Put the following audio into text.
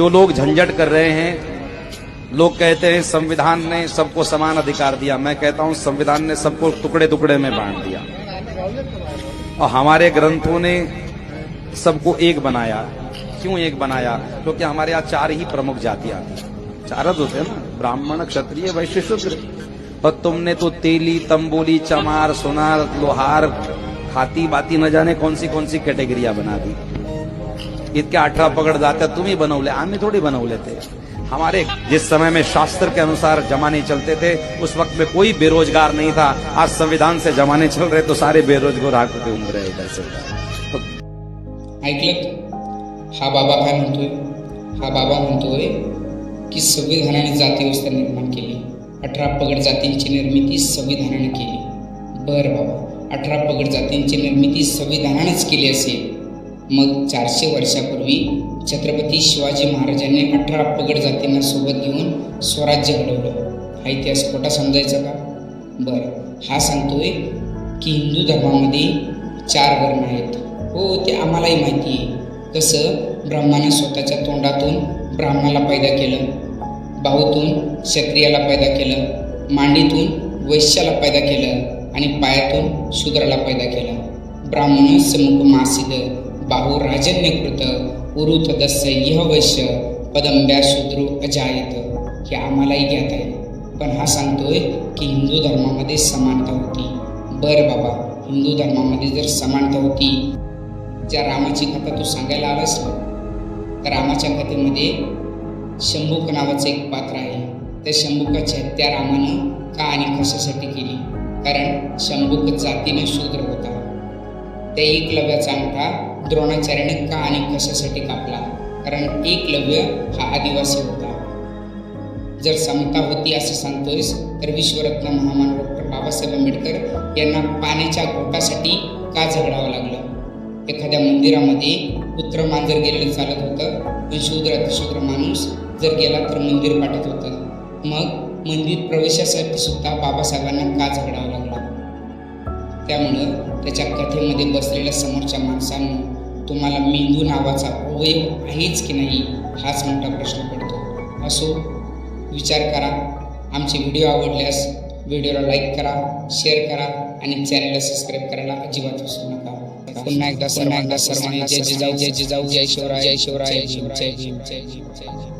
जो लोग झंझट कर रहे हैं, लोग कहते हैं संविधान ने सबको समान अधिकार दिया। मैं कहता हूं संविधान ने सबको टुकड़े टुकड़े में बांट दिया और हमारे ग्रंथों ने सबको एक बनाया। क्यों एक बनाया? क्योंकि हमारे यहाँ चार ही प्रमुख जातियां थी, चार होते हैं ना, ब्राह्मण, क्षत्रिय, वैश्य, शूद्र। और तुमने तो तेली, तंबोली, चमार, सोनार, लोहार, हाथी बाती न जाने कौन सी कैटेगरिया बना दी। इतके 18 पगड जात्या तुम्ही बनवले, आम्ही थोड़ी बनवले थे। हमारे जिस समय में शास्त्र के अनुसार जमाने चलते थे उस वक्त में कोई बेरोजगार नहीं था। आज संविधान से जमाने चल रहे तो सारे बेरोजगार आके उमर रहे इधर से। ऐकलं? हा बाबा काय म्हणतोय? हा बाबा म्हणतोय की संविधानाने जाती व्यवस्था निर्माण केली, 18 पगड जातींची निर्मिती संविधानाने केली. बरं बाबा, 18 पगड जातींची निर्मिती संविधानानेच केली असेल, मग 400 वर्षापूर्वी छत्रपती शिवाजी महाराजांनी 18 पगड जातींना सोबत घेऊन स्वराज्य घडवलं. हा इतिहास खोटा समजायचा का? बरं, हा सांगतोय की हिंदू धर्मामध्ये 4 वर्ण आहेत. हो, ते आम्हालाही माहिती आहे. कसं ब्रह्माने स्वतःच्या तोंडातून ब्राह्मणाला पैदा केलं, बाहूतून क्षत्रियाला पैदा केलं, मांडीतून वैश्याला पैदा केलं आणि पायातून शूद्राला पैदा केलं. ब्राह्मण समुख मासिद, बाहू राजन्यकृत, उरुत दस्य यह वैश्य, पदंब्या शूद्रो अजायत. हे आम्हालाही ज्ञात आहे. पण हा सांगतोय की हिंदू धर्मामध्ये समानता होती. बरं बाबा, हिंदू धर्मामध्ये जर समानता होती, ज्या रामाची कथा तू सांगायला आलास ना, तर रामाच्या कथेमध्ये शंभूक नावाचं एक पात्र आहे. त्या शंभूकाची हत्या रामानं का आणि कशासाठी केली? कारण शंभूक जातीने शूद्र होता. त्या एकलव्याचा अंगठा द्रोणाचार्याने का आणि कशासाठी कापला? कारण एकलव्य हा आदिवासी होता. जर समता होती असं सांगतोयस तर विश्वरत्न महामानव डॉक्टर बाबासाहेब आंबेडकर यांना पाण्याच्या घोटासाठी का झगडावं लागलं? एखाद्या मंदिरामध्ये पुत्र मांजर गेलेलं चालत होतं, पण शूद्र माणूस जर गेला तर मंदिर पाठत होतं. मग मंदिर प्रवेशासाठी सुद्धा बाबासाहेबांना का झगडावं लागलं? त्यामुळं त्याच्या कथेमध्ये बसलेल्या समोरच्या माणसांना तुम्हाला मेंदू नावाचा अवयव आहेच की नाही हाच मोठा प्रश्न पडतो. असो, विचार करा. आमचे व्हिडिओ आवडल्यास व्हिडिओला लाईक करा, शेअर करा आणि चॅनलला सबस्क्राईब करायला अजिबात विसरू नका. पुन्हा एकदा सर्वांना जय जिजाऊ, जय जिजाऊ, जय शिवराय, जय शिवराय, जय भीम, जय भीम, जय भीम, जय भीम.